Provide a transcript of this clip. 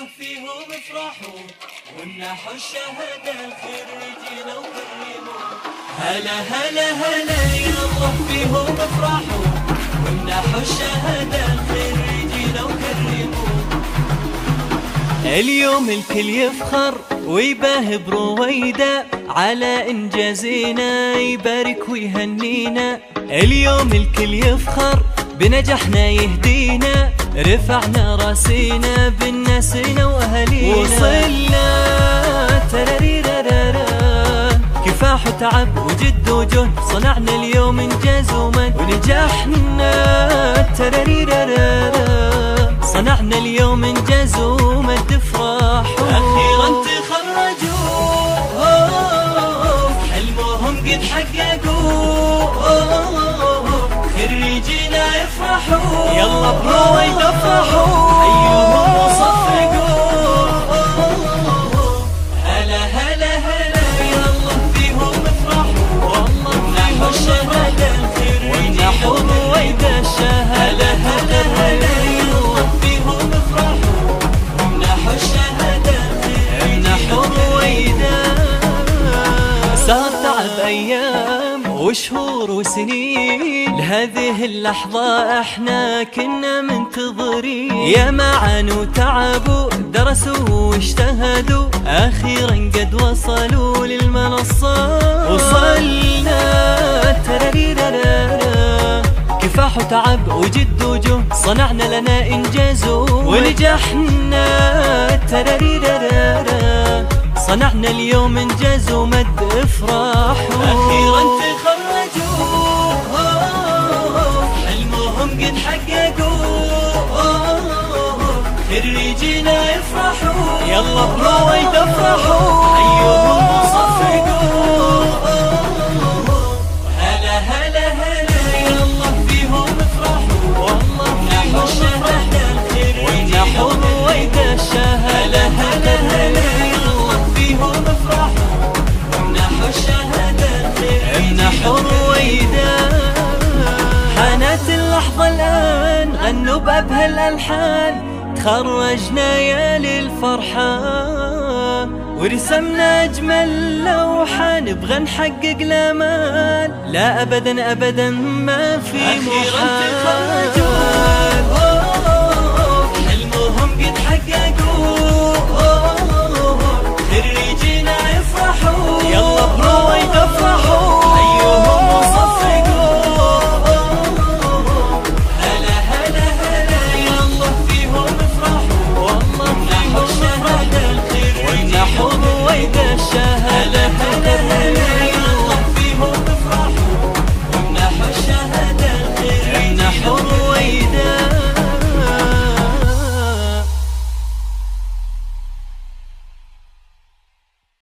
يلا فيهم افرحوا وامنحوا الشهادة الخريجين وكرموا. هلا هلا هلا يلا فيهم افرحوا وامنحوا الشهادة الخريجين وكرموا. اليوم الكل يفخر ويباهي برويدة على إنجازنا يبارك ويهنينا. اليوم الكل يفخر بنجاحنا يهدينا، رفعنا راسينا بالناسنا وأهالينا. وصلنا تراريرارارا كفاح وتعب وجد وجهد، صنعنا اليوم إنجاز ومجد ونجاحنا. تراريرارارا صنعنا اليوم إنجاز ومجد، افرحوا أخيرا تخرجوا حلمهم قد حققوا. خريجينا افرحوا يلا برويدة افرحوا أيهم وصفقوا. هلا هلا هلا يلا فيهم افرحوا والله امنحوا الشهادة الخريجين ورويدة الشهادة. هلا هلا يلا فيهم افرحوا وامنحوا الشهادة الخريجين ورويدة. صار تعب أيام وشهور وسنين لهذه اللحظة احنا كنا منتظرين. يا ما عانوا تعبوا درسوا واجتهدوا أخيرا قد وصلوا للمنصة. وصلنا تراريرارا كفاح وتعب وجد وجهد، صنعنا لنا إنجاز ونجحنا. تراريرارا صنعنا اليوم إنجاز ومد، افرحوا أخيرا تخرجوا حلمهم قد حققوا. خريجينا افرحوا يلا برويدة افرحوا أيهم وصفقوا. هلا هلا هلا يلا فيهم افرحوا والله امنحوا الشهادة الخريجين وامنحوا رويدة الشهادة. هلا هلا يلا فيهم افرحوا وامنحوا الشهادة الخريجين امنحوا رويدة. حانت اللحظة الآن غنوا بأبهى الألحان، تخرجنا يا للفرحة ورسمنا أجمل لوحة، نبغى نحقق الآمال لا أبدا أبدا ما في محال.